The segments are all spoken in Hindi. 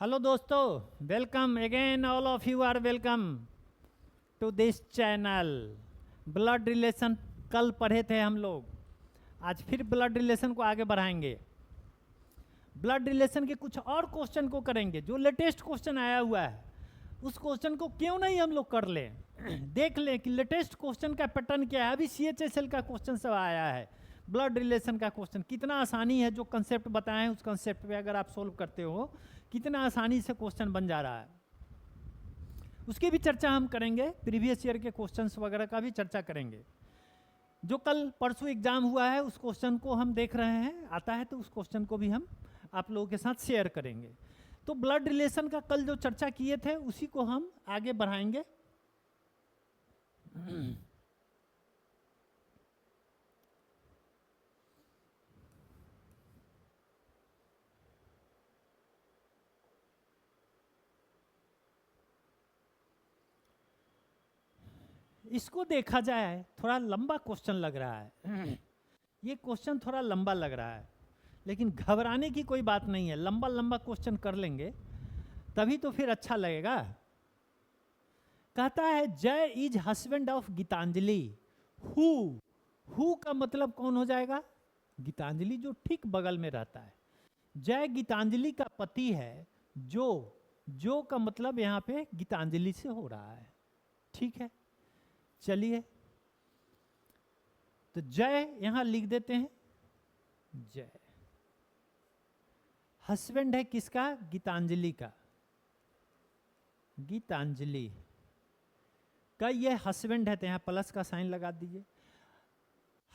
हेलो दोस्तों, welcome again. All of you are welcome to this channel. Blood relation कल पढ़े थे हम लोग, आज फिर ब्लड रिलेशन को आगे बढ़ाएंगे। ब्लड रिलेशन के कुछ और क्वेश्चन को करेंगे। जो लेटेस्ट क्वेश्चन आया हुआ है उस क्वेश्चन को क्यों नहीं हम लोग कर लें, देख लें कि लेटेस्ट क्वेश्चन का पैटर्न क्या है। अभी CHSL का क्वेश्चन सब आया है, ब्लड रिलेशन का क्वेश्चन कितना आसानी है। जो कंसेप्ट बताए हैं उस कंसेप्ट पे अगर आप सोल्व करते हो कितना आसानी से क्वेश्चन बन जा रहा है, उसकी भी चर्चा हम करेंगे। प्रीवियस ईयर के क्वेश्चंस वगैरह का भी चर्चा करेंगे। जो कल परसों एग्जाम हुआ है उस क्वेश्चन को हम देख रहे हैं, आता है तो उस क्वेश्चन को भी हम आप लोगों के साथ शेयर करेंगे। तो ब्लड रिलेशन का कल जो चर्चा किए थे उसी को हम आगे बढ़ाएंगे। इसको देखा जाए थोड़ा लंबा क्वेश्चन लग रहा है, ये क्वेश्चन थोड़ा लंबा लग रहा है, लेकिन घबराने की कोई बात नहीं है। लंबा लंबा क्वेश्चन कर लेंगे तभी तो फिर अच्छा लगेगा। कहता है Jay is husband of Geetanjali. Who who का मतलब कौन हो जाएगा? गीतांजलि, जो ठीक बगल में रहता है। जय गीतांजलि का पति है। जो का मतलब यहाँ पे गीतांजलि से हो रहा है। ठीक है, चलिए तो जय यहां लिख देते हैं। जय हस्बैंड है किसका? गीतांजलि का। गीतांजलि का ये हस्बैंड है तो यहां प्लस का साइन लगा दीजिए।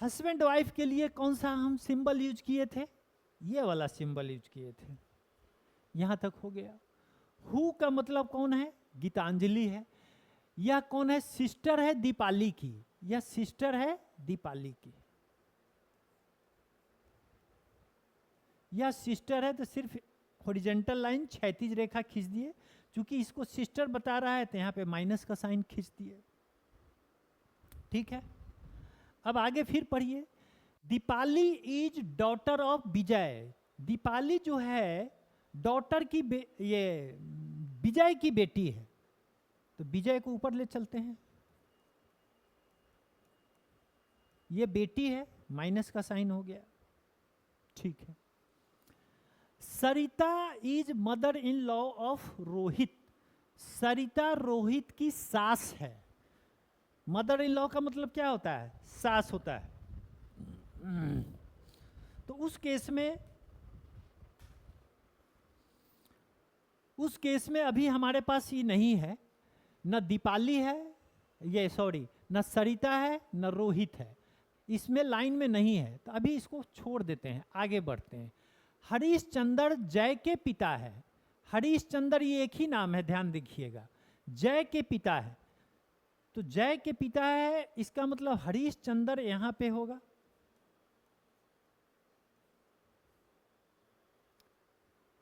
हस्बैंड वाइफ के लिए कौन सा हम सिंबल यूज किए थे? ये वाला सिंबल यूज किए थे। यहां तक हो गया। हु का मतलब कौन है? गीतांजलि है। यह कौन है? सिस्टर है दीपाली की। यह सिस्टर है दीपाली की। यह सिस्टर है तो सिर्फ हॉरिजेंटल लाइन क्षैतिज रेखा खींच दिए। चूंकि इसको सिस्टर बता रहा है तो यहां पे माइनस का साइन खींच दिए। ठीक है, अब आगे फिर पढ़िए। दीपाली इज डॉटर ऑफ विजय। दीपाली जो है डॉटर की ये विजय की बेटी है, तो विजय को ऊपर ले चलते हैं। ये बेटी है, माइनस का साइन हो गया। ठीक है। Sarita is mother in law of Rohit. Sarita Rohit की सास है। मदर इन लॉ का मतलब क्या होता है? सास होता है। तो उस केस में अभी हमारे पास ये नहीं है, न दीपाली है, ये सॉरी, न सरिता है न रोहित है। इसमें लाइन में नहीं है, तो अभी इसको छोड़ देते हैं, आगे बढ़ते हैं। हरीश चंद्र जय के पिता है। हरीश चंद्र ये एक ही नाम है, ध्यान देखिएगा। जय के पिता है, तो जय के पिता है, इसका मतलब हरीश चंद्र यहां पे होगा।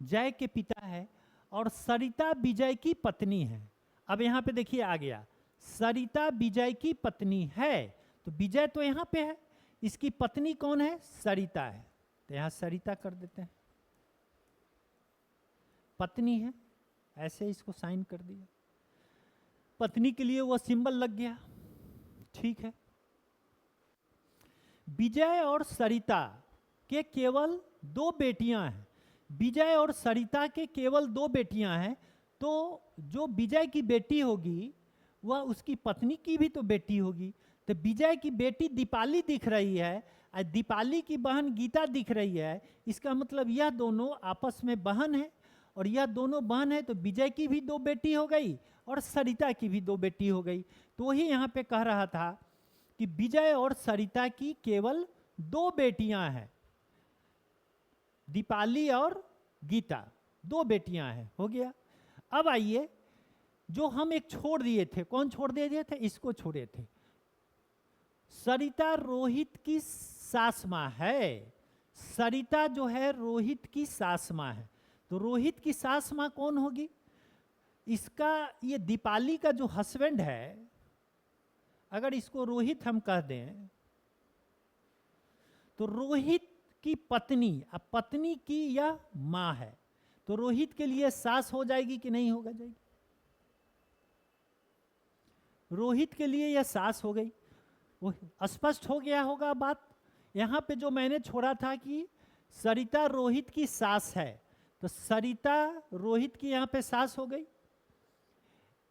जय के पिता है और सरिता विजय की पत्नी है। अब यहां पे देखिए आ गया, सरिता विजय की पत्नी है, तो विजय तो यहां पे है, इसकी पत्नी कौन है? सरिता है, तो यहां सरिता कर देते हैं। पत्नी है, ऐसे इसको साइन कर दिया। पत्नी के लिए वो सिंबल लग गया। ठीक है। विजय और सरिता के केवल दो बेटियां हैं। विजय और सरिता के केवल दो बेटियां हैं, तो जो विजय की बेटी होगी वह उसकी पत्नी की भी तो बेटी होगी। तो विजय की बेटी दीपाली दिख रही है और दीपाली की बहन गीता दिख रही है। इसका मतलब यह दोनों आपस में बहन है, और यह दोनों बहन है तो विजय की भी दो बेटी हो गई और सरिता की भी दो बेटी हो गई। तो वही यहाँ पे कह रहा था कि विजय और सरिता की केवल दो बेटियां हैं, दीपाली और गीता, दो बेटियां हैं। हो गया। अब आइए, जो हम एक छोड़ दिए थे, कौन छोड़ दिए थे? इसको छोड़े थे। सरिता रोहित की सास मां है। सरिता जो है रोहित की सास मां है, तो रोहित की सास मां कौन होगी? इसका ये दीपाली का जो हस्बैंड है, अगर इसको रोहित हम कह दें तो रोहित की पत्नी, अब पत्नी की यह मां है, तो रोहित के लिए सास हो जाएगी कि नहीं होगा जाएगी? रोहित के लिए यह सास हो गई। वो स्पष्ट हो गया होगा बात। यहाँ पे जो मैंने छोड़ा था कि सरिता रोहित की सास है, तो सरिता रोहित की यहाँ पे सास हो गई,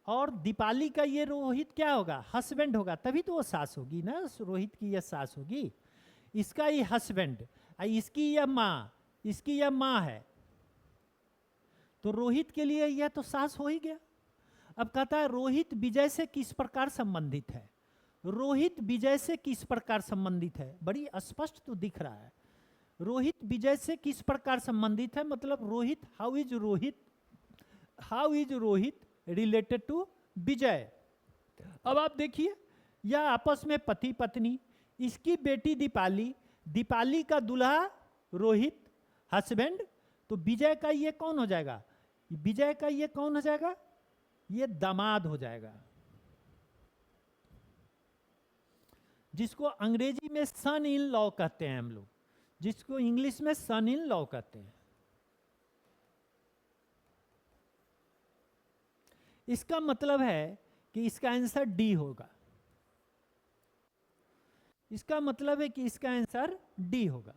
और दीपाली का ये रोहित क्या होगा? हस्बैंड होगा, तभी तो वो सास होगी ना, रोहित की यह सास होगी। इसका ये हस्बैंड, इसकी यह माँ, इसकी यह माँ है, तो रोहित के लिए यह तो सास हो ही गया। अब कहता है रोहित विजय से किस प्रकार संबंधित है? रोहित विजय से किस प्रकार संबंधित है? बड़ी स्पष्ट तो दिख रहा है। रोहित विजय से किस प्रकार संबंधित है, मतलब Rohit, how is Rohit related to Vijay. अब आप देखिए, यह आपस में पति पत्नी, इसकी बेटी दीपाली, दीपाली का दूल्हा रोहित, हस्बैंड, तो विजय का ये कौन हो जाएगा? विजय का ये कौन हो जाएगा? ये दामाद हो जाएगा, जिसको अंग्रेजी में सन इन लॉ कहते हैं हम लोग, जिसको इंग्लिश में सन इन लॉ कहते हैं। इसका मतलब है कि इसका आंसर डी होगा। इसका मतलब है कि इसका आंसर डी होगा।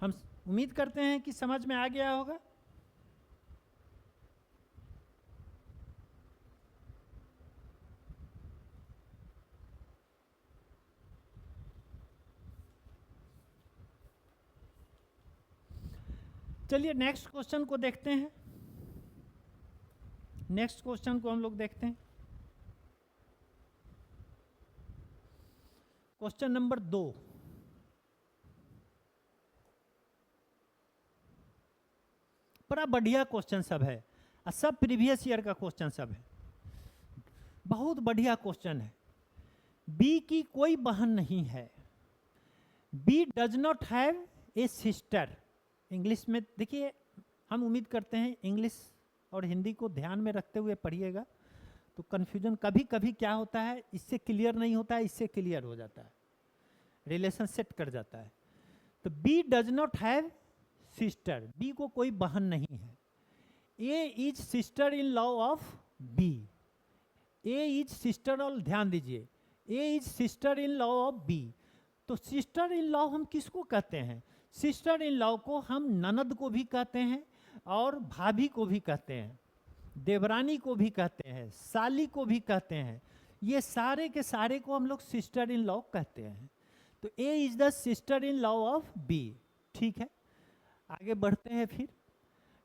हम उम्मीद करते हैं कि समझ में आ गया होगा। चलिए नेक्स्ट क्वेश्चन को देखते हैं। नेक्स्ट क्वेश्चन को हम लोग देखते हैं। Question number 2। बड़ा बढ़िया क्वेश्चन सब है, सब प्रीवियस ईयर का क्वेश्चन सब है, बहुत बढ़िया क्वेश्चन है। बी की कोई बहन नहीं है। B does not have a sister. English में देखिए, हम उम्मीद करते हैं इंग्लिश और हिंदी को ध्यान में रखते हुए पढ़िएगा, तो कन्फ्यूजन कभी कभी क्या होता है, इससे क्लियर नहीं होता है, इससे क्लियर हो जाता है, रिलेशन सेट कर जाता है। तो B does not have sister, B को कोई बहन नहीं है। A is sister in law of B. A is sister, और ध्यान दीजिए, A is sister in law of B. तो सिस्टर इन लॉ हम किसको कहते हैं? सिस्टर इन लॉ को हम ननद को भी कहते हैं, और भाभी को भी कहते हैं, देवरानी को भी कहते हैं, साली को भी कहते हैं। ये सारे के सारे को हम लोग सिस्टर इन लॉ कहते हैं। तो A is the sister in law of B. ठीक है, आगे बढ़ते हैं फिर।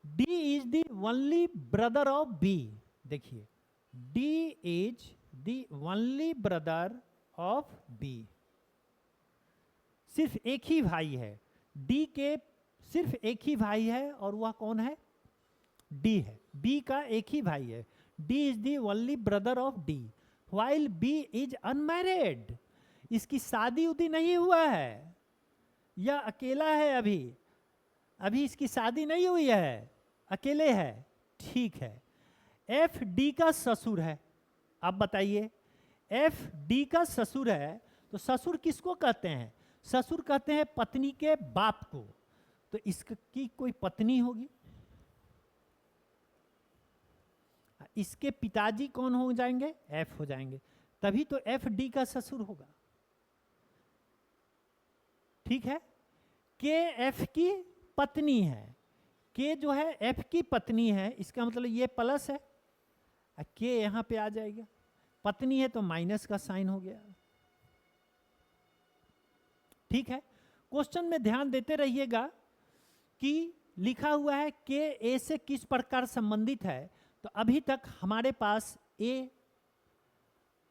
D is the only brother of B. देखिए, D is the only brother of B. सिर्फ एक ही भाई है, डी के सिर्फ एक ही भाई है, और वह कौन है? डी है। बी का एक ही भाई है। D is the only brother of D, while B is unmarried. इसकी शादी उदी नहीं हुआ है, यह अकेला है, अभी इसकी शादी नहीं हुई है, अकेले है। ठीक है। एफ डी का ससुर है। अब बताइए, एफ डी का ससुर है, तो ससुर किसको कहते हैं? ससुर कहते हैं पत्नी के बाप को। तो इसकी कोई पत्नी होगी, इसके पिताजी कौन हो जाएंगे? एफ हो जाएंगे, तभी तो एफ डी का ससुर होगा। ठीक है। के एफ की पत्नी है, के जो है एफ की पत्नी है, इसका मतलब ये प्लस है, के यहां पे आ जाएगा, पत्नी है तो माइनस का साइन हो गया। ठीक है। क्वेश्चन में ध्यान देते रहिएगा कि लिखा हुआ है के ए से किस प्रकार संबंधित है। तो अभी तक हमारे पास ए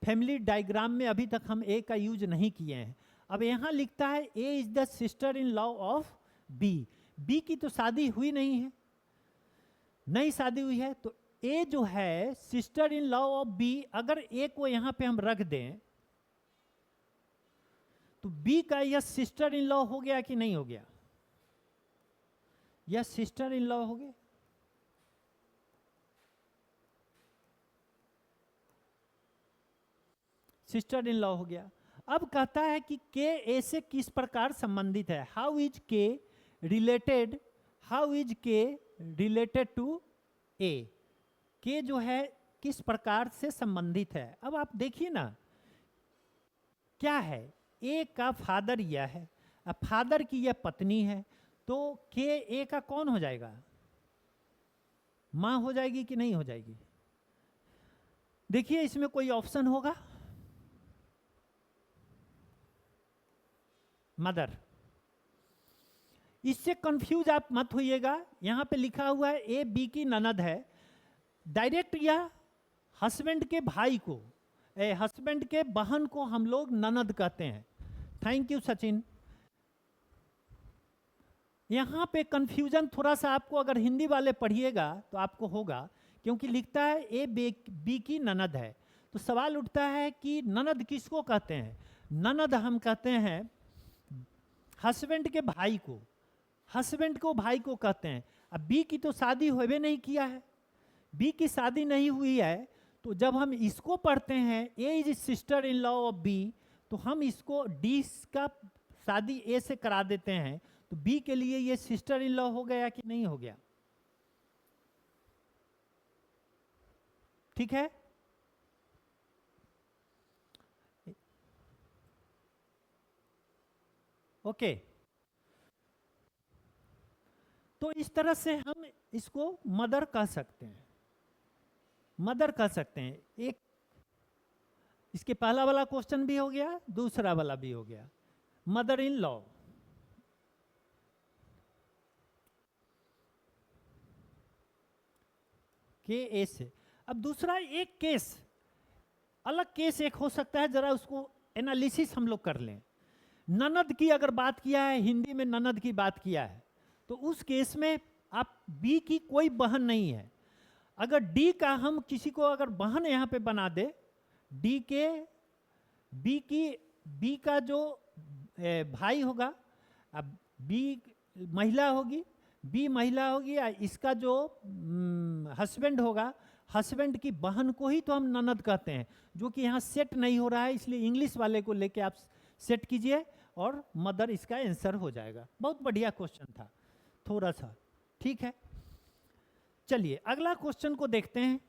फैमिली डायग्राम में अभी तक हम ए का यूज नहीं किए हैं। अब यहां लिखता है A is the sister in law of B. B की तो शादी हुई नहीं है, नई शादी हुई है, तो ए जो है sister in law of B. अगर ए को यहां पे हम रख दें तो बी का यह सिस्टर इन लॉ हो गया कि नहीं हो गया? यह सिस्टर इन लॉ हो गया। सिस्टर इन लॉ हो गया। अब कहता है कि के ए से किस प्रकार संबंधित है, हाउ इज के रिलेटेड, हाउ इज के रिलेटेड टू ए, के जो है किस प्रकार से संबंधित है। अब आप देखिए ना क्या है, ए का फादर यह है, अब फादर की यह पत्नी है, तो के ए का कौन हो जाएगा, मां हो जाएगी कि नहीं हो जाएगी। देखिए इसमें कोई ऑप्शन होगा, मदर। इससे कंफ्यूज आप मत होइएगा, यहां पे लिखा हुआ है ए बी की ननद है, डायरेक्ट या हस्बैंड के भाई को, हस्बैंड के बहन को हम लोग ननद कहते हैं। Thank you Sachin. यहां पे कंफ्यूजन थोड़ा सा आपको अगर हिंदी वाले पढ़िएगा तो आपको होगा, क्योंकि लिखता है ए बी की ननद है, तो सवाल उठता है कि ननद किसको कहते हैं। ननद हम कहते हैं हस्बैंड के भाई को, हस्बैंड को भाई को कहते हैं। अब बी की तो शादी होवे नहीं किया है, बी की शादी नहीं हुई है, तो जब हम इसको पढ़ते हैं A is sister in law of B, तो हम इसको डी का शादी ए से करा देते हैं, तो बी के लिए ये सिस्टर इन लॉ हो गया कि नहीं हो गया। ठीक है, ओके। तो इस तरह से हम इसको मदर कह सकते हैं, मदर कह सकते हैं। एक इसके पहला वाला क्वेश्चन भी हो गया, दूसरा वाला भी हो गया, मदर इन लॉ। के ए से। अब दूसरा एक केस, अलग केस एक हो सकता है, जरा उसको एनालिसिस हम लोग कर लें। ननद की अगर बात किया है, हिंदी में ननद की बात किया है, तो उस केस में आप बी की कोई बहन नहीं है। अगर डी का हम किसी को अगर बहन यहाँ पे बना दे, डी के बी का जो भाई होगा, अब बी महिला होगी, बी महिला होगी, या इसका जो हस्बैंड होगा, हस्बैंड की बहन को ही तो हम ननद कहते हैं, जो कि यहाँ सेट नहीं हो रहा है, इसलिए इंग्लिश वाले को लेके आप सेट कीजिए और मदर इसका आंसर हो जाएगा। बहुत बढ़िया क्वेश्चन था, थोड़ा सा ठीक है। चलिए अगला क्वेश्चन को देखते हैं।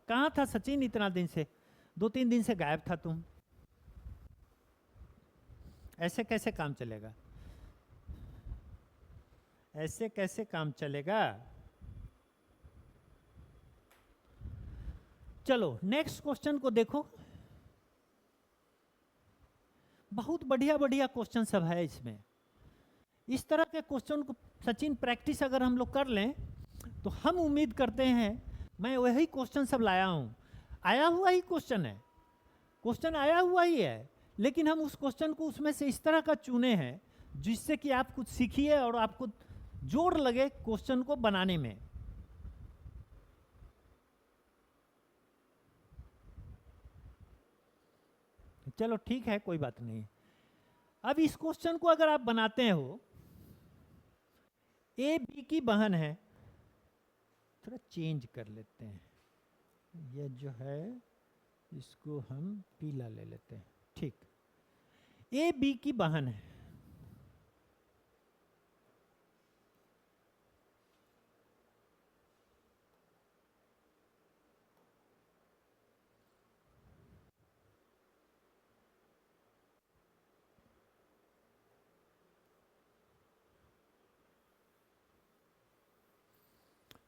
कहाँ था सचिन इतना दिन से, 2-3 दिन से गायब था तुम, ऐसे कैसे काम चलेगा, ऐसे कैसे काम चलेगा। चलो नेक्स्ट क्वेश्चन को देखो, बहुत बढ़िया बढ़िया क्वेश्चन सब है इसमें। इस तरह के क्वेश्चन को सचिन प्रैक्टिस अगर हम लोग कर लें तो हम उम्मीद करते हैं, मैं वही क्वेश्चन सब लाया हूँ, आया हुआ ही क्वेश्चन है, क्वेश्चन आया हुआ ही है, लेकिन हम उस क्वेश्चन को उसमें से इस तरह का चुने हैं जिससे कि आप कुछ सीखिए और आपको जोर लगे क्वेश्चन को बनाने में। चलो ठीक है, कोई बात नहीं। अब इस क्वेश्चन को अगर आप बनाते हो, ए बी की बहन है, थोड़ा चेंज कर लेते हैं, ये जो है इसको हम पीला ले लेते हैं, ठीक। ए बी की बहन है,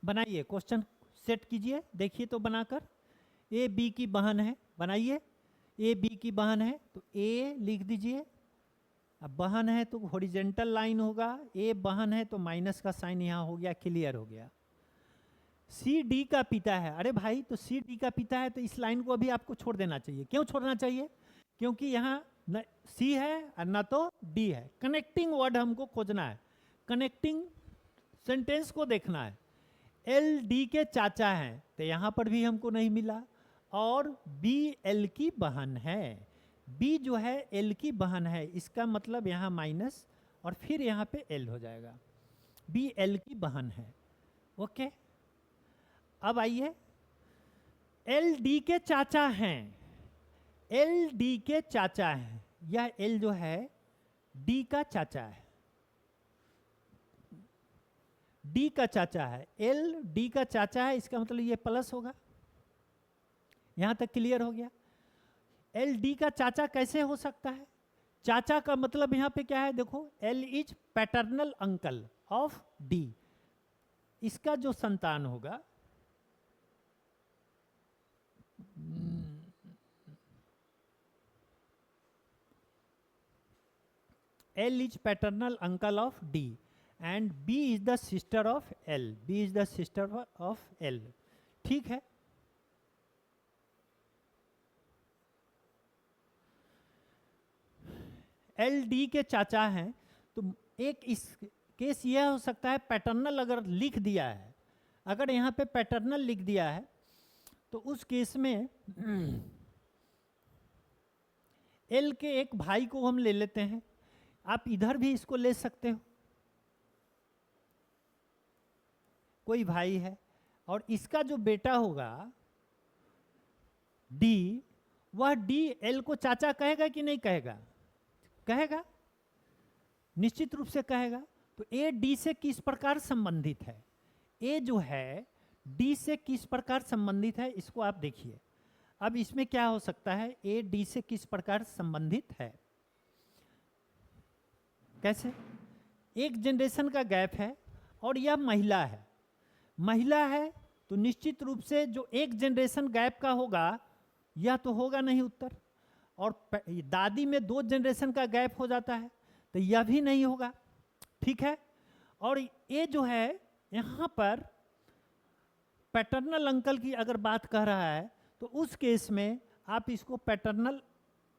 बनाइए क्वेश्चन सेट कीजिए, देखिए तो बनाकर। ए बी की बहन है, बनाइए। ए बी की बहन है तो ए लिख दीजिए, अब बहन है तो हॉरिजेंटल लाइन होगा, ए बहन है तो माइनस का साइन यहाँ हो गया, क्लियर हो गया। सी डी का पिता है, अरे भाई तो सी डी का पिता है तो इस लाइन को अभी आपको छोड़ देना चाहिए। क्यों छोड़ना चाहिए, क्योंकि यहाँ न सी है और न तो डी है। कनेक्टिंग वर्ड हमको खोजना है, कनेक्टिंग सेंटेंस को देखना है। एल डी के चाचा हैं तो यहाँ पर भी हमको नहीं मिला, और बी एल की बहन है, बी जो है एल की बहन है, इसका मतलब यहाँ माइनस और फिर यहाँ पे एल हो जाएगा, बी एल की बहन है। ओके, अब आइए, एल डी के चाचा हैं, एल डी के चाचा हैं, यह एल जो है डी का चाचा है, डी का चाचा है, एल डी का चाचा है, इसका मतलब ये प्लस होगा। यहां तक क्लियर हो गया। एल डी का चाचा कैसे हो सकता है? चाचा का मतलब यहां पे क्या है, देखो L is paternal uncle of D, इसका जो संतान होगा L is paternal uncle of D and B is the sister of L. B is the sister of L. ठीक है। एल डी के चाचा हैं, तो एक इस केस यह हो सकता है पैटर्नल अगर लिख दिया है, अगर यहाँ पे पैटर्नल लिख दिया है तो उस केस में एल के एक भाई को हम ले लेते हैं, आप इधर भी इसको ले सकते हो, कोई भाई है और इसका जो बेटा होगा डी, वह डी एल को चाचा कहेगा कि नहीं कहेगा? कहेगा, निश्चित रूप से कहेगा। तो ए डी से किस प्रकार संबंधित है? ए जो है डी से किस प्रकार संबंधित है, इसको आप देखिए। अब इसमें क्या हो सकता है, ए डी से किस प्रकार संबंधित है? कैसे? एक जनरेशन का गैप है और यह महिला है, महिला है तो निश्चित रूप से जो एक जनरेशन गैप का होगा यह तो होगा नहीं उत्तर, और दादी में 2 जनरेशन का गैप हो जाता है तो यह भी नहीं होगा। ठीक है। और ये जो है यहाँ पर पैटर्नल अंकल की अगर बात कर रहा है तो उस केस में आप इसको पैटर्नल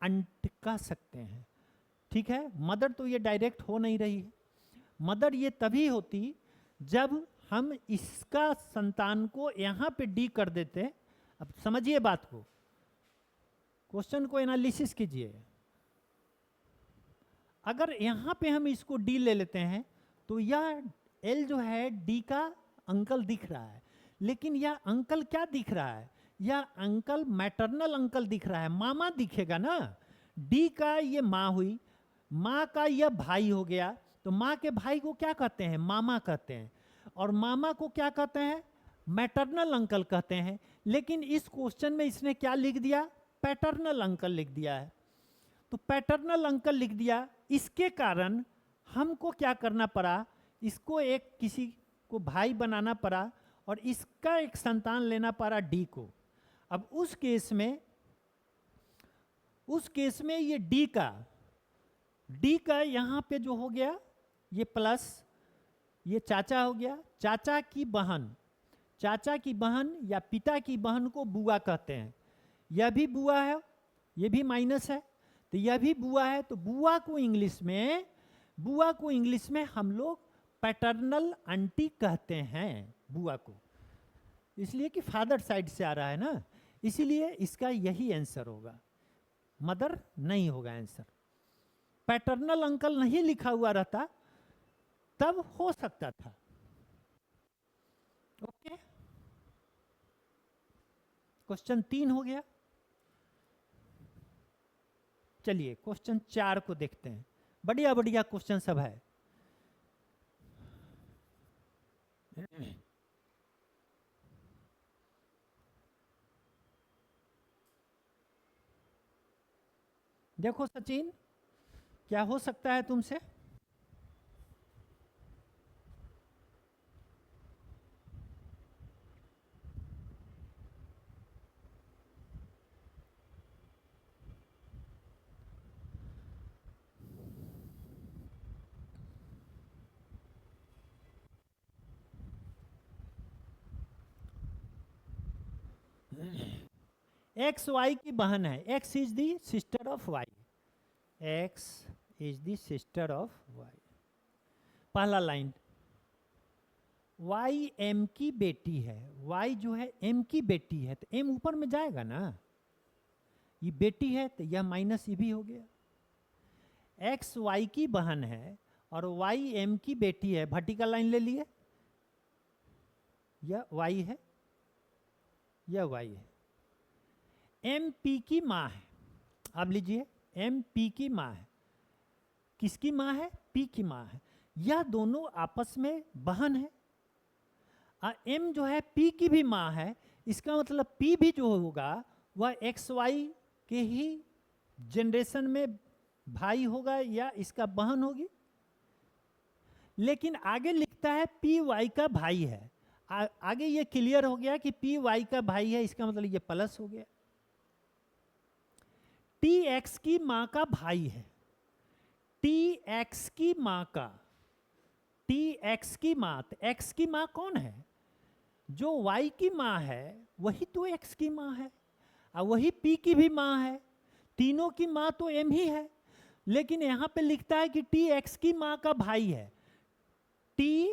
आंट कह सकते हैं। ठीक है। मदर तो ये डायरेक्ट हो नहीं रही है, मदर ये तभी होती जब हम इसका संतान को यहाँ पे डी कर देते। अब समझिए बात को, क्वेश्चन को एनालिसिस कीजिए। अगर यहाँ पे हम इसको डी ले लेते हैं तो यह एल जो है डी का अंकल दिख रहा है, लेकिन यह अंकल क्या दिख रहा है? यह अंकल मैटरनल अंकल दिख रहा है, मामा दिखेगा ना। डी का ये माँ हुई, माँ का यह भाई हो गया, तो माँ के भाई को क्या कहते हैं? मामा कहते हैं, और मामा को क्या कहते हैं? मैटरनल अंकल कहते हैं। लेकिन इस क्वेश्चन में इसने क्या लिख दिया? पैटर्नल अंकल लिख दिया है। तो पैटर्नल अंकल लिख दिया, इसके कारण हमको क्या करना पड़ा? इसको एक किसी को भाई बनाना पड़ा और इसका एक संतान लेना पड़ा डी को। अब उस केस में ये डी का यहाँ पे जो हो गया ये प्लस, ये चाचा हो गया। चाचा की बहन या पिता की बहन को बुआ कहते हैं। यह भी बुआ है, ये भी माइनस है, तो यह भी बुआ है। तो बुआ को इंग्लिश में हम लोग पैटर्नल आंटी कहते हैं बुआ को, इसलिए कि फादर साइड से आ रहा है ना, इसीलिए इसका यही आंसर होगा, मदर नहीं होगा आंसर। पैटर्नल अंकल नहीं लिखा हुआ रहता तब हो सकता था। ओके, क्वेश्चन 3 हो गया। चलिए क्वेश्चन 4 को देखते हैं। बढ़िया बढ़िया क्वेश्चन सब है। देखो सचिन, क्या हो सकता है तुमसे? एक्स वाई की बहन है, X is the sister of Y, X is the sister of Y. पहला लाइन, वाई एम की बेटी है, वाई जो है एम की बेटी है, तो एम ऊपर में जाएगा ना, ये बेटी है तो यह माइनस ई भी हो गया। एक्स वाई की बहन है और वाई एम की बेटी है, वर्टिकल लाइन ले लिए, यह वाई है, यह वाई है। एम पी की माँ है, अब लीजिए एम पी की माँ है। किसकी माँ है? पी की माँ है। यह दोनों आपस में बहन है। एम जो है पी की भी माँ है, इसका मतलब पी भी जो होगा वह एक्स वाई के ही जनरेशन में भाई होगा या इसका बहन होगी। लेकिन आगे लिखता है पी वाई का भाई है। आगे ये क्लियर हो गया कि पी वाई का भाई है, इसका मतलब ये प्लस हो गया। टी एक्स की माँ का भाई है। टी एक्स की माँ का, टी एक्स की माँ, तो एक्स की माँ कौन है? जो वाई की माँ है वही तो एक्स की माँ है, और वही पी की भी माँ है। तीनों की माँ तो एम ही है। लेकिन यहाँ पे लिखता है कि टी एक्स की माँ का भाई है। टी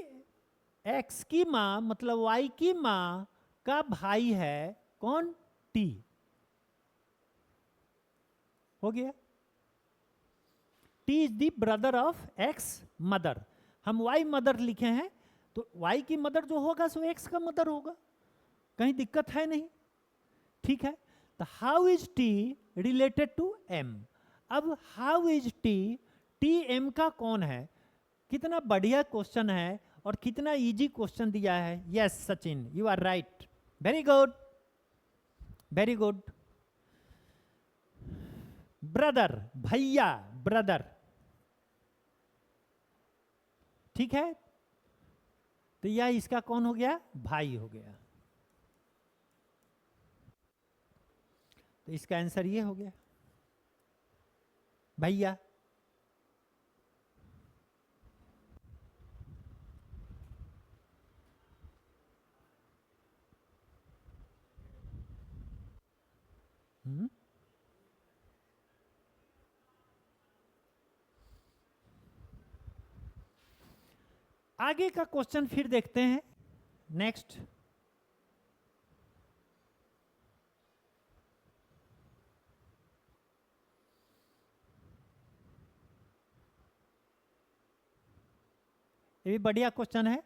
एक्स की माँ मतलब वाई की माँ का भाई है कौन? टी। हो गया। T is the brother of x mother. हम वाई मदर लिखे हैं, तो वाई की मदर जो होगा सो एक्स का मदर होगा, कहीं दिक्कत है नहीं। ठीक है। तो how is T related to M? अब how is T, T M का कौन है? कितना बढ़िया क्वेश्चन है और कितना इजी क्वेश्चन दिया है। Yes Sachin, you are right, very good, very good. Brother, भैया, ब्रदर, ठीक है। तो यह इसका कौन हो गया? भाई हो गया। तो इसका आंसर ये हो गया, भैया। आगे का क्वेश्चन फिर देखते हैं। नेक्स्ट, ये भी बढ़िया क्वेश्चन है।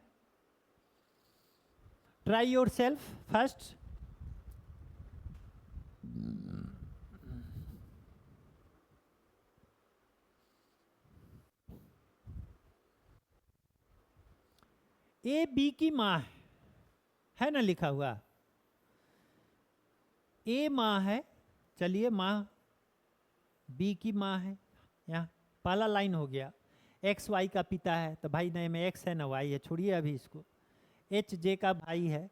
Try yourself first. A B की माँ है ना लिखा हुआ, ए माँ है, चलिए माँ बी की माँ है। यहाँ पहला लाइन हो गया। एक्स वाई का पिता है, तो भाई नहीं में एक्स है ना वाई है, छोड़िए अभी इसको। एच जे का भाई है,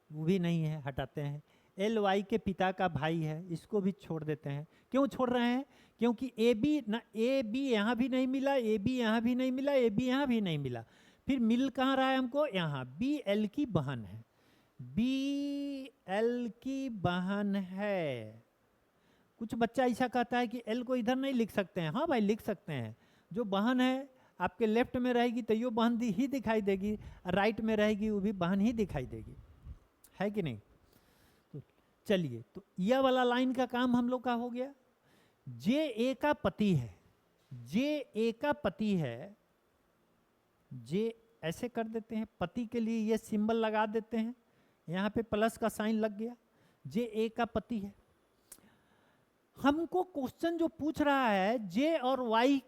वो भी नहीं है, हटाते हैं। एल वाई के पिता का भाई है, इसको भी छोड़ देते हैं। क्यों छोड़ रहे हैं? क्योंकि ए बी ना, ए बी यहाँ भी नहीं मिला, ए बी यहाँ भी नहीं मिला, ए बी यहाँ भी नहीं मिला, फिर मिल कहाँ रहा है हमको? यहाँ बी एल की बहन है, बी एल की बहन है। कुछ बच्चा ऐसा कहता है कि एल को इधर नहीं लिख सकते हैं। हाँ भाई लिख सकते हैं। जो बहन है आपके लेफ्ट में रहेगी तो यो बहन ही दिखाई देगी, राइट में रहेगी वो भी बहन ही दिखाई देगी, है कि नहीं? तो चलिए, तो यह वाला लाइन का काम हम लोग का हो गया। जे ए का पति है, जे ए का पति है, जे ऐसे कर देते हैं, पति के लिए ये सिंबल लगा देते हैं, यहाँ पे प्लस का साइन लग गया। जे ए का पति है। हमको क्वेश्चन जो पूछ रहा है जे और वाई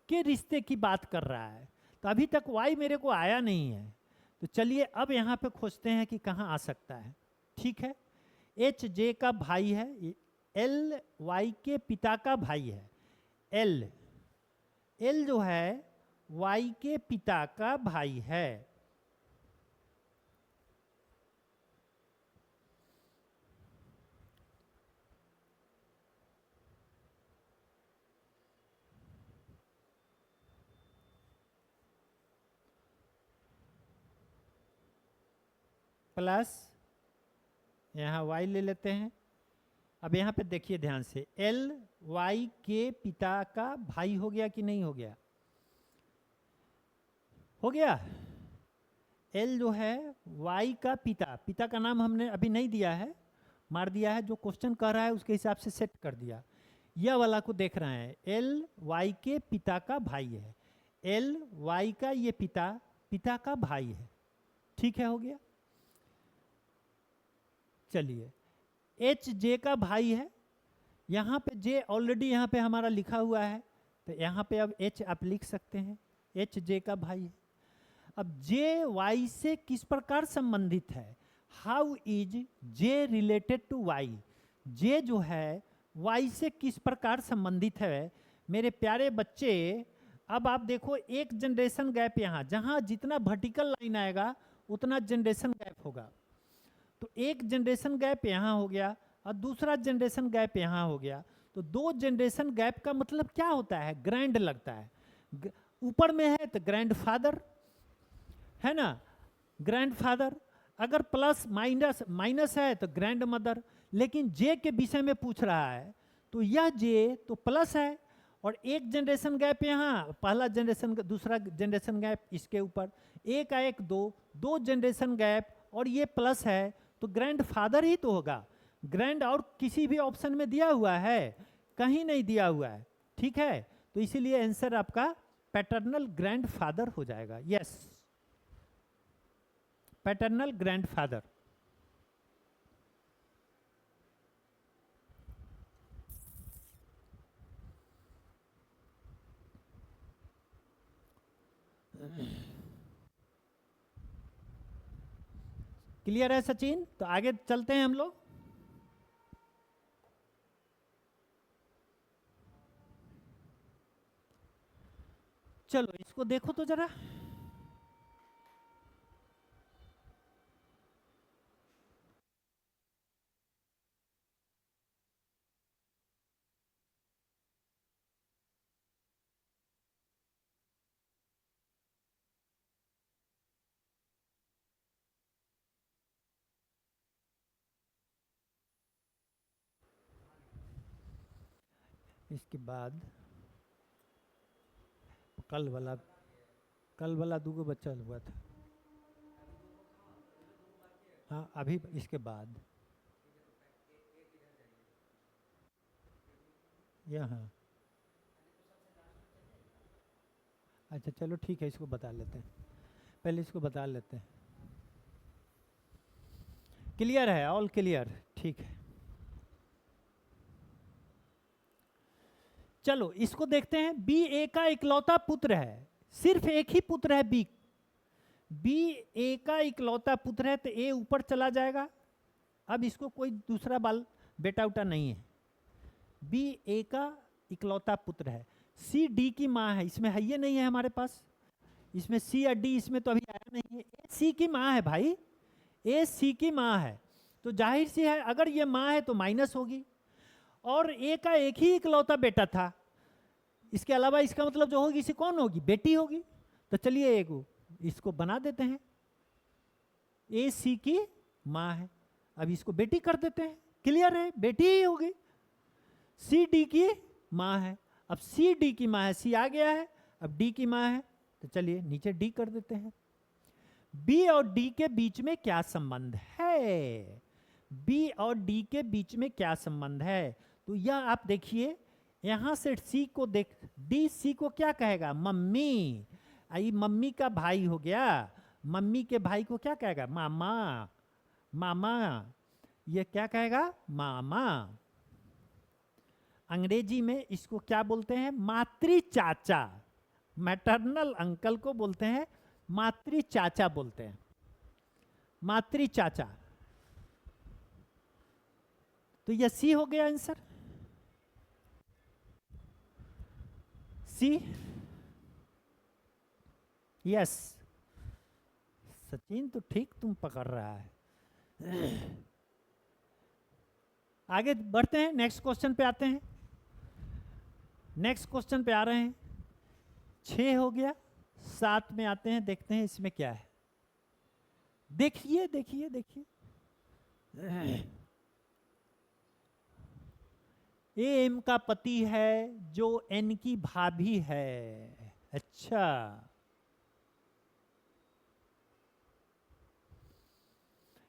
के रिश्ते की बात कर रहा है, तो अभी तक वाई मेरे को आया नहीं है। तो चलिए अब यहाँ पे खोजते हैं कि कहाँ आ सकता है। ठीक है, एच जे का भाई है, एल वाई के पिता का भाई है। एल, एल जो है वाई के पिता का भाई है। प्लस यहाँ y ले लेते हैं। अब यहाँ पे देखिए ध्यान से, एल वाई के पिता का भाई हो गया कि नहीं हो गया? हो गया। एल जो है वाई का पिता, पिता का नाम हमने अभी नहीं दिया है, मार दिया है, जो क्वेश्चन कर रहा है उसके हिसाब से सेट कर दिया। यह वाला को देख रहे हैं, एल वाई के पिता का भाई है। एल वाई का ये पिता, पिता का भाई है। ठीक है, हो गया। चलिए, एच जे का भाई है, यहाँ पे जे ऑलरेडी यहाँ पे हमारा लिखा हुआ है, तो यहाँ पे अब एच आप लिख सकते हैं, एच जे का भाई है। अब जे वाई से किस प्रकार संबंधित है, how is J related to Y, J जो है वाई से किस प्रकार संबंधित है मेरे प्यारे बच्चे। अब आप देखो एक जनरेशन गैप यहाँ, जहाँ जितना वर्टिकल लाइन आएगा उतना जनरेशन गैप होगा, तो एक जनरेशन गैप यहाँ हो गया और दूसरा जनरेशन गैप यहाँ हो गया, तो दो जनरेशन गैप का मतलब क्या होता है, ग्रैंड लगता है। ऊपर में है तो ग्रैंडफादर है ना, ग्रैंडफादर, अगर प्लस माइनस माइनस है तो ग्रैंड मदर, लेकिन जे के विषय में पूछ रहा है तो यह जे तो प्लस है, और एक जनरेशन गैप यहाँ, पहला जनरेशन दूसरा जनरेशन गैप इसके ऊपर, एक आ एक दो, दो जनरेशन गैप और ये प्लस है, तो ग्रैंडफादर ही तो होगा। ग्रैंड और किसी भी ऑप्शन में दिया हुआ है, कहीं नहीं दिया हुआ है, ठीक है, तो इसीलिए आंसर आपका पैटर्नल ग्रैंडफादर हो जाएगा। Yes, paternal grandfather. क्लियर है सचिन? तो आगे चलते हैं हम लोग। चलो इसको देखो तो जरा, इसके बाद कल वाला दूगो बच्चा हुआ था, हाँ अभी इसके बाद यहाँ, अच्छा चलो ठीक है, इसको बता लेते हैं, पहले इसको बता लेते हैं। क्लियर है, ऑल क्लियर, ठीक है। चलो इसको देखते हैं। बी ए का इकलौता पुत्र है, सिर्फ एक ही पुत्र है बी, बी ए का इकलौता पुत्र है, तो ए ऊपर चला जाएगा, अब इसको कोई दूसरा बाल बेटा उटा नहीं है। बी ए का इकलौता पुत्र है, सी डी की माँ है, इसमें है ये नहीं है हमारे पास, इसमें सी या डी इसमें तो अभी आया नहीं है, ए सी की माँ है भाई, ए सी की माँ है, तो जाहिर सी है अगर ये माँ है तो माइनस होगी, और ए का एक ही इकलौता बेटा था, इसके अलावा इसका मतलब जो होगी इसे कौन होगी, बेटी होगी, तो चलिए एक इसको बना देते हैं, ए सी की माँ है, अब इसको बेटी कर देते हैं, क्लियर है, बेटी ही होगी। सी डी की माँ है, अब सी डी की माँ है, सी आ गया है, अब डी की माँ है, तो चलिए नीचे डी कर देते हैं। बी और डी के बीच में क्या संबंध है, बी और डी के बीच में क्या संबंध है, तो यह आप देखिए, यहां से सी को देख, डी सी को क्या कहेगा, मम्मी, आई मम्मी का भाई हो गया, मम्मी के भाई को क्या कहेगा, मामा, मामा, ये क्या कहेगा, मामा। अंग्रेजी में इसको क्या बोलते हैं, मातृ चाचा, मैटरनल अंकल को बोलते हैं मातृ चाचा बोलते हैं, मातृ चाचा। तो यह सी हो गया आंसर, सी, यस। सचिन तो ठीक तुम पकड़ रहा है। आगे बढ़ते हैं, नेक्स्ट क्वेश्चन पे आते हैं, नेक्स्ट क्वेश्चन पे आ रहे हैं। 6 हो गया, 7 में आते हैं, देखते हैं इसमें क्या है। देखिए देखिए देखिए, ए एम का पति है जो एन की भाभी है, अच्छा,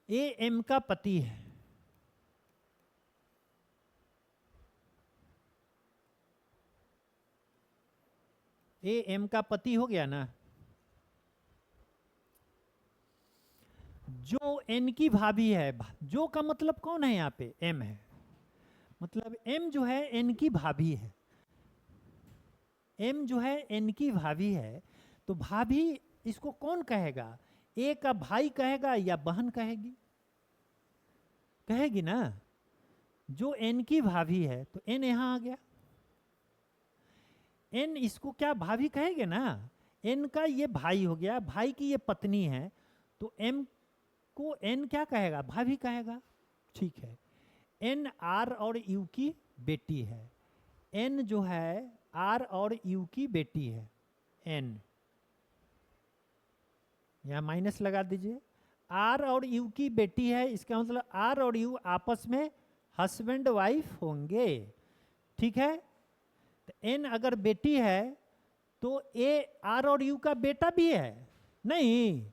ए एम का पति है, ए एम का पति हो गया ना, जो एन की भाभी है, जो का मतलब कौन है यहाँ पे, एम है, मतलब m जो है n की भाभी है, m जो है n की भाभी है, तो भाभी इसको कौन कहेगा? a का भाई कहेगा या बहन कहेगी? कहेगी ना। जो n की भाभी है तो n यहाँ आ गया, n इसको क्या भाभी कहेगे ना। n का ये भाई हो गया, भाई की ये पत्नी है, तो m को n क्या कहेगा? भाभी कहेगा। ठीक है। n r और u की बेटी है, n जो है r और u की बेटी है, n यहाँ माइनस लगा दीजिए। r और u की बेटी है, इसका मतलब r और u आपस में हस्बैंड वाइफ होंगे। ठीक है। तो n अगर बेटी है तो a r और u का बेटा भी है नहीं,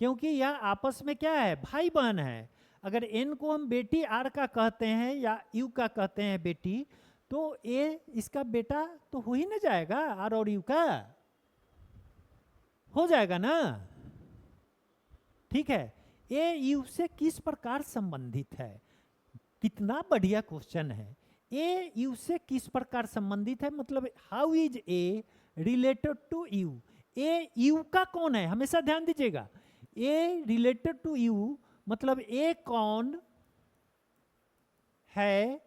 क्योंकि यह आपस में क्या है? भाई बहन है। अगर n को हम बेटी r का कहते हैं या u का कहते हैं बेटी, तो a इसका बेटा तो हो ही ना जाएगा, r और u का हो जाएगा ना। ठीक है। ए यू से किस प्रकार संबंधित है? कितना बढ़िया क्वेश्चन है। ए यू से किस प्रकार संबंधित है, मतलब how is A related to you? A you का कौन है? हमेशा ध्यान दीजिएगा, ए रिलेटेड टू यू मतलब ए कौन है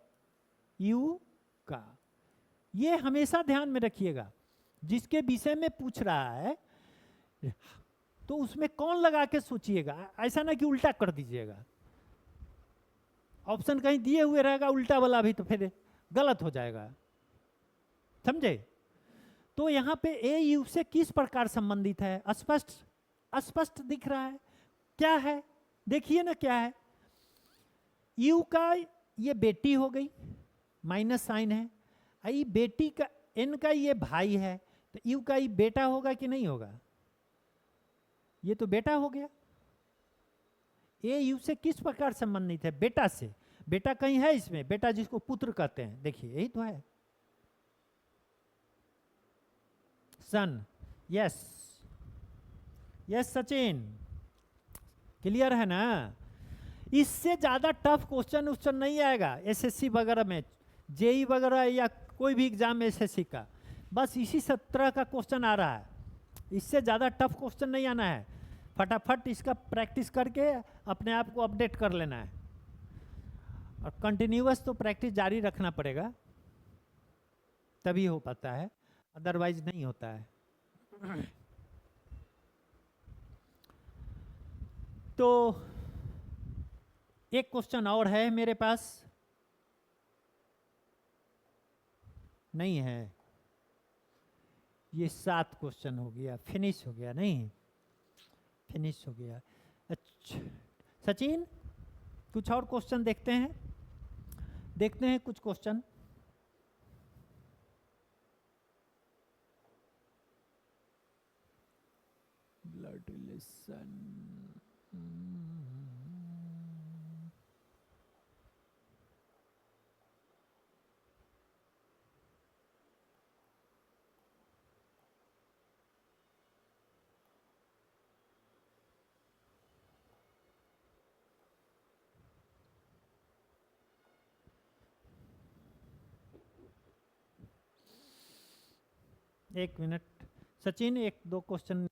यू का। ये हमेशा ध्यान में रखिएगा। जिसके विषय में पूछ रहा है तो उसमें कौन लगा के सोचिएगा, ऐसा ना कि उल्टा कर दीजिएगा। ऑप्शन कहीं दिए हुए रहेगा उल्टा वाला भी, तो फिर गलत हो जाएगा, समझे। तो यहाँ पे ए यू से किस प्रकार संबंधित है? स्पष्ट स्पष्ट दिख रहा है। क्या है? देखिए ना क्या है। यू का ये बेटी हो गई, माइनस साइन है। आई बेटी का, एन का ये भाई है, तो यू का ये बेटा होगा कि नहीं होगा? ये तो बेटा हो गया। ए यू से किस प्रकार संबंधित है? बेटा से। बेटा कहीं है इसमें? बेटा जिसको पुत्र कहते हैं, देखिए यही तो है, सन। यस यस सचिन, क्लियर है ना। इससे ज्यादा टफ क्वेश्चन नहीं आएगा एसएससी वगैरह में, जेई वगैरह या कोई भी एग्जाम एसएससी का। बस इसी 17 का क्वेश्चन आ रहा है, इससे ज़्यादा टफ क्वेश्चन नहीं आना है। फटाफट इसका प्रैक्टिस करके अपने आप को अपडेट कर लेना है, और कंटिन्यूअस तो प्रैक्टिस जारी रखना पड़ेगा, तभी हो पाता है, अदरवाइज नहीं होता है। तो एक क्वेश्चन और है मेरे पास, नहीं है, ये 7 क्वेश्चन हो गया, फिनिश हो गया, नहीं फिनिश हो गया। अच्छा सचिन, कुछ और क्वेश्चन देखते हैं, कुछ क्वेश्चन। ब्लड रिलेशन, एक मिनट सचिन, एक दो question.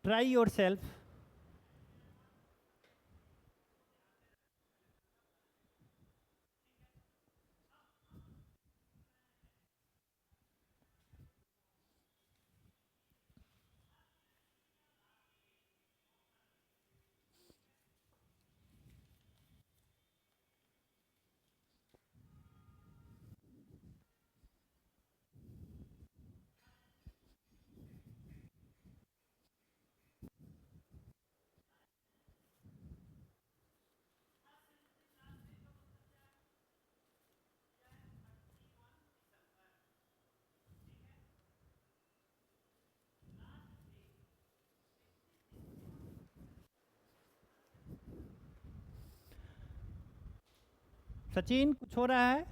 Try your self. Sachin कुछ हो रहा है?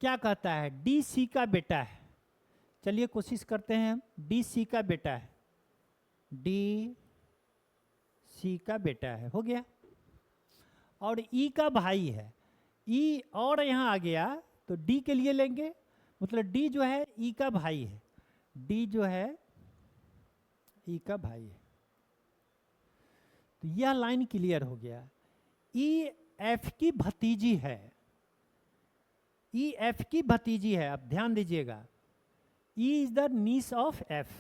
क्या कहता है? डी सी का बेटा है। चलिए कोशिश करते हैं हम। डी सी का बेटा है, डी सी का बेटा है, हो गया। और ई का भाई है, ई और यहाँ आ गया तो डी के लिए लेंगे, मतलब डी जो है ई का भाई है, डी जो है ई का भाई है। तो यह लाइन क्लियर हो गया। ई एफ की भतीजी है, ई एफ की भतीजी है। अब ध्यान दीजिएगा, E is the niece of F.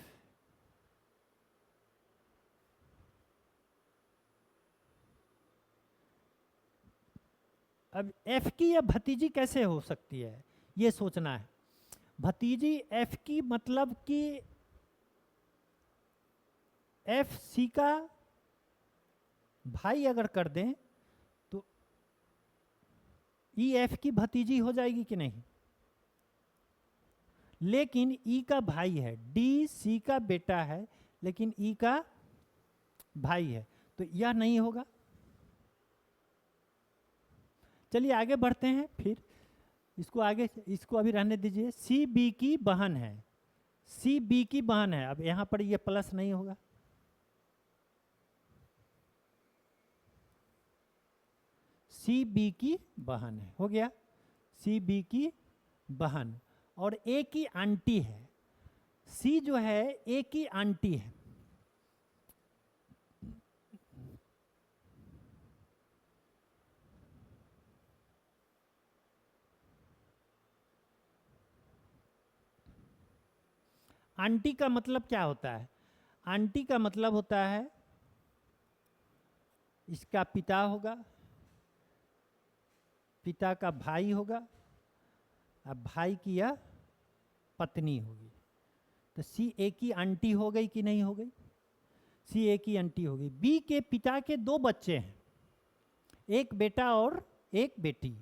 अब एफ की यह भतीजी कैसे हो सकती है, ये सोचना है। भतीजी एफ की मतलब कि एफ सी का भाई अगर कर दें तो ई एफ की भतीजी हो जाएगी कि नहीं? लेकिन ई का भाई है, डी सी का बेटा है लेकिन ई का भाई है, तो यह नहीं होगा। चलिए आगे बढ़ते हैं, फिर इसको आगे, इसको अभी रहने दीजिए। सी बी की बहन है, सी बी की बहन है। अब यहां पर ये प्लस नहीं होगा, सी बी की बहन है, हो गया। सी बी की बहन और ए की आंटी है। सी जो है ए की आंटी है, आंटी का मतलब क्या होता है? आंटी का मतलब होता है इसका पिता होगा, पिता का भाई होगा, अब भाई की यह पत्नी होगी। तो सी ए की आंटी हो गई कि नहीं हो गई? सी ए की आंटी हो गई। बी के पिता के दो बच्चे हैं, एक बेटा और एक बेटी।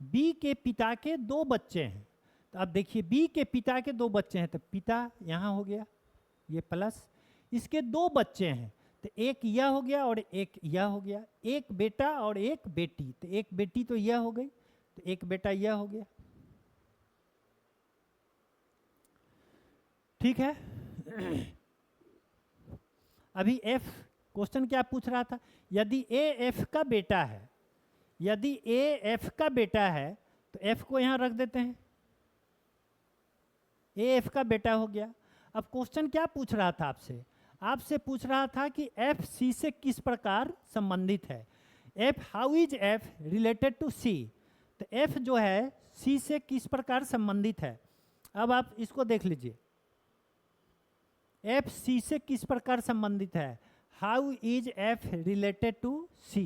बी के पिता के दो बच्चे हैं, तो अब देखिए बी के पिता के दो बच्चे हैं, तो पिता यहाँ हो गया, ये प्लस, इसके दो बच्चे हैं, तो एक यह हो गया और एक यह हो गया। एक बेटा और एक बेटी, तो एक बेटी तो यह हो गई, तो एक बेटा यह हो गया। ठीक है। अभी एफ क्वेश्चन क्या पूछ रहा था? यदि ए एफ का बेटा है, यदि ए एफ का बेटा है तो एफ को यहां रख देते हैं, ए एफ का बेटा हो गया। अब क्वेश्चन क्या पूछ रहा था आपसे? आपसे पूछ रहा था कि एफ सी से किस प्रकार संबंधित है। F, how is F related to C? तो एफ जो है सी से किस प्रकार संबंधित है। अब आप इसको देख लीजिए, एफ सी से किस प्रकार संबंधित है। How is F related to C,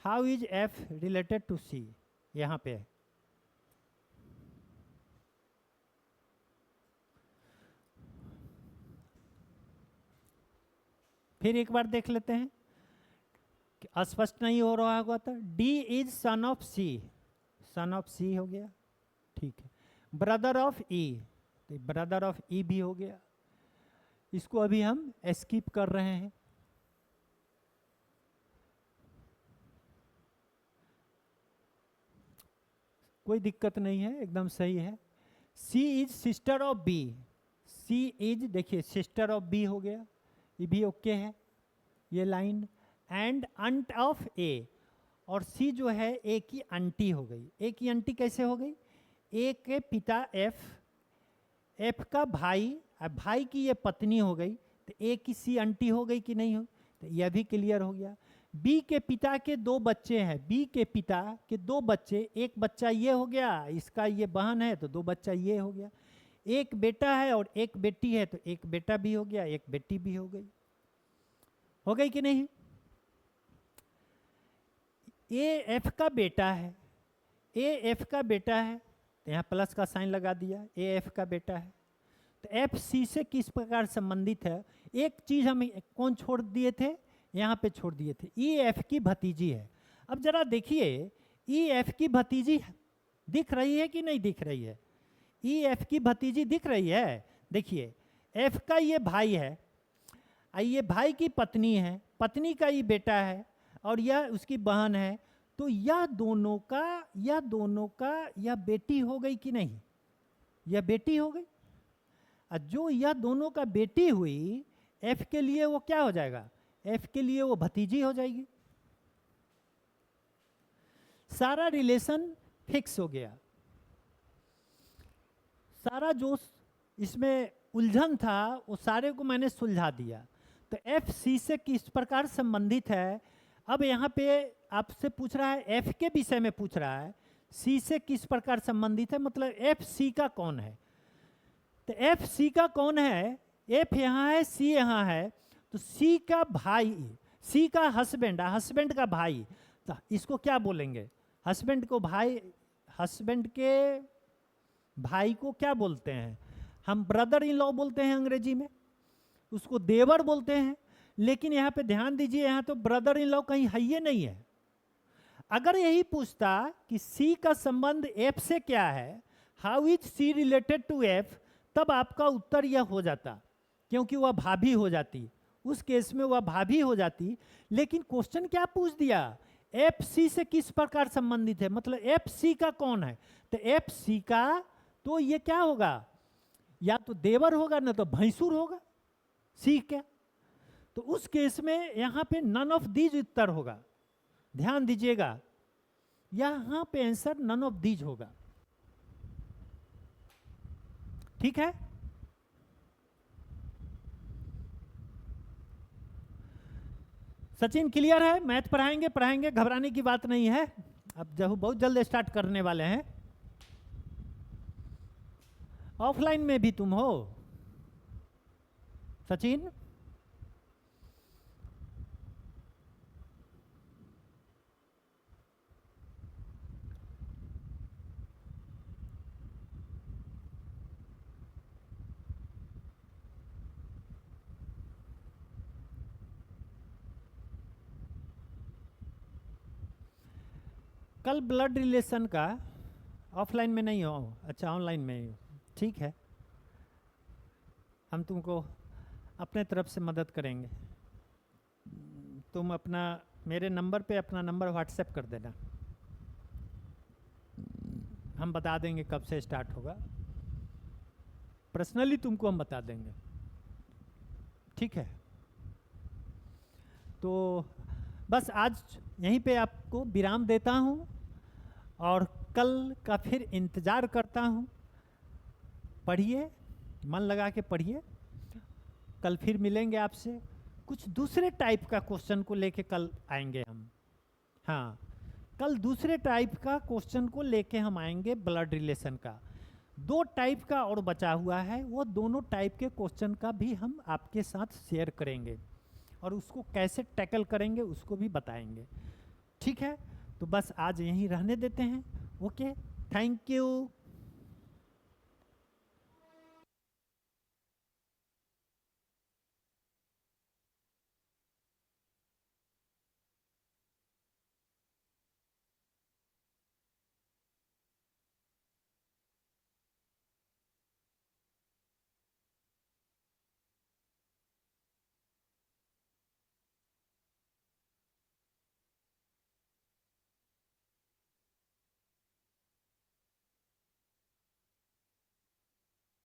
how is F related to C, यहां पे है। फिर एक बार देख लेते हैं, स्पष्ट नहीं हो रहा होगा तो। D is son of C, son of C हो गया, ठीक है। ब्रदर ऑफ ई, तो ब्रदर ऑफ ई भी हो गया। इसको अभी हम स्किप कर रहे हैं। कोई दिक्कत नहीं है, एकदम सही है। C is sister of B, C is देखिए सिस्टर ऑफ बी हो गया, ये भी ओके है ये line. And aunt of A, और सी जो है ए की आंटी हो गई। ए की आंटी कैसे हो गई? ए के पिता एफ, एफ का भाई, अब भाई की ये पत्नी हो गई, तो ए की सी आंटी हो गई कि नहीं हो? तो यह भी क्लियर हो गया। बी के पिता के दो बच्चे हैं, बी के पिता के दो बच्चे, एक बच्चा ये हो गया, इसका ये बहन है तो दो बच्चा ये हो गया। एक बेटा है और एक बेटी है, तो एक बेटा भी हो गया, एक बेटी भी हो गई कि नहीं? ए एफ का बेटा है, ए एफ का बेटा है, तो यहाँ प्लस का साइन लगा दिया, ए एफ का बेटा है। तो एफ सी से किस प्रकार संबंधित है? एक चीज हम कौन छोड़ दिए थे? यहाँ पे छोड़ दिए थे, ई एफ की भतीजी है। अब जरा देखिए, ई एफ की भतीजी दिख रही है कि नहीं दिख रही है? ई एफ की भतीजी दिख रही है। देखिए एफ का ये भाई है, ये भाई की पत्नी है, पत्नी का ये बेटा है, और यह उसकी बहन है। तो यह दोनों का यह बेटी हो गई कि नहीं? यह बेटी हो गई। जो यह दोनों का बेटी हुई, एफ के लिए वो क्या हो जाएगा? एफ के लिए वो भतीजी हो जाएगी। सारा रिलेशन फिक्स हो गया, सारा जो इसमें उलझन था वो सारे को मैंने सुलझा दिया। तो एफ सी से किस प्रकार संबंधित है? अब यहाँ पे आपसे पूछ रहा है, एफ के विषय में पूछ रहा है, सी से किस प्रकार संबंधित है, मतलब एफ सी का कौन है। तो एफ सी का कौन है? एफ यहाँ है, सी यहाँ है, तो सी का भाई, सी का हस्बैंड, हस्बैंड का भाई, तो इसको क्या बोलेंगे? हस्बैंड को भाई, हस्बैंड के भाई को क्या बोलते हैं हम? ब्रदर इन लॉ बोलते हैं अंग्रेजी में, उसको देवर बोलते हैं। लेकिन यहाँ पे ध्यान दीजिए, यहाँ तो ब्रदर इन लॉ कहीं है ही नहीं है। अगर यही पूछता कि सी का संबंध एफ से क्या है, how is C related to F, तब आपका उत्तर यह हो जाता, क्योंकि वह भाभी हो जाती, उस केस में वह भाभी हो जाती। लेकिन क्वेश्चन क्या पूछ दिया? एफ सी से किस प्रकार संबंधित है, मतलब एफ सी का कौन है। तो एफ सी का तो ये क्या होगा? या तो देवर होगा, ना तो भैंसुर होगा सी क्या। तो उस केस में यहाँ पे नन ऑफ दीज उत्तर होगा। ध्यान दीजिएगा, यहाँ पे आंसर नन ऑफ दीज होगा। ठीक है? सचिन क्लियर है? मैथ पढ़ाएंगे, घबराने की बात नहीं है। अब जब बहुत जल्द स्टार्ट करने वाले हैं। ऑफलाइन में भी तुम हो सचिन? कल ब्लड रिलेशन का ऑफलाइन में नहीं हो, अच्छा ऑनलाइन में ही हो, ठीक है। हम तुमको अपने तरफ से मदद करेंगे। तुम अपना मेरे नंबर पे अपना नंबर व्हाट्सएप कर देना, हम बता देंगे कब से स्टार्ट होगा। पर्सनली तुमको हम बता देंगे, ठीक है। तो बस आज यहीं पे आपको विराम देता हूँ और कल का फिर इंतज़ार करता हूँ। पढ़िए, मन लगा के पढ़िए। कल फिर मिलेंगे आपसे, कुछ दूसरे टाइप का क्वेश्चन को लेके कल आएंगे हम। हाँ, कल दूसरे टाइप का क्वेश्चन को लेके हम आएंगे ब्लड रिलेशन का। 2 टाइप का और बचा हुआ है, वो दोनों टाइप के क्वेश्चन का भी हम आपके साथ शेयर करेंगे और उसको कैसे टैकल करेंगे उसको भी बताएंगे, ठीक है। तो बस आज यहीं रहने देते हैं। Okay, thank you.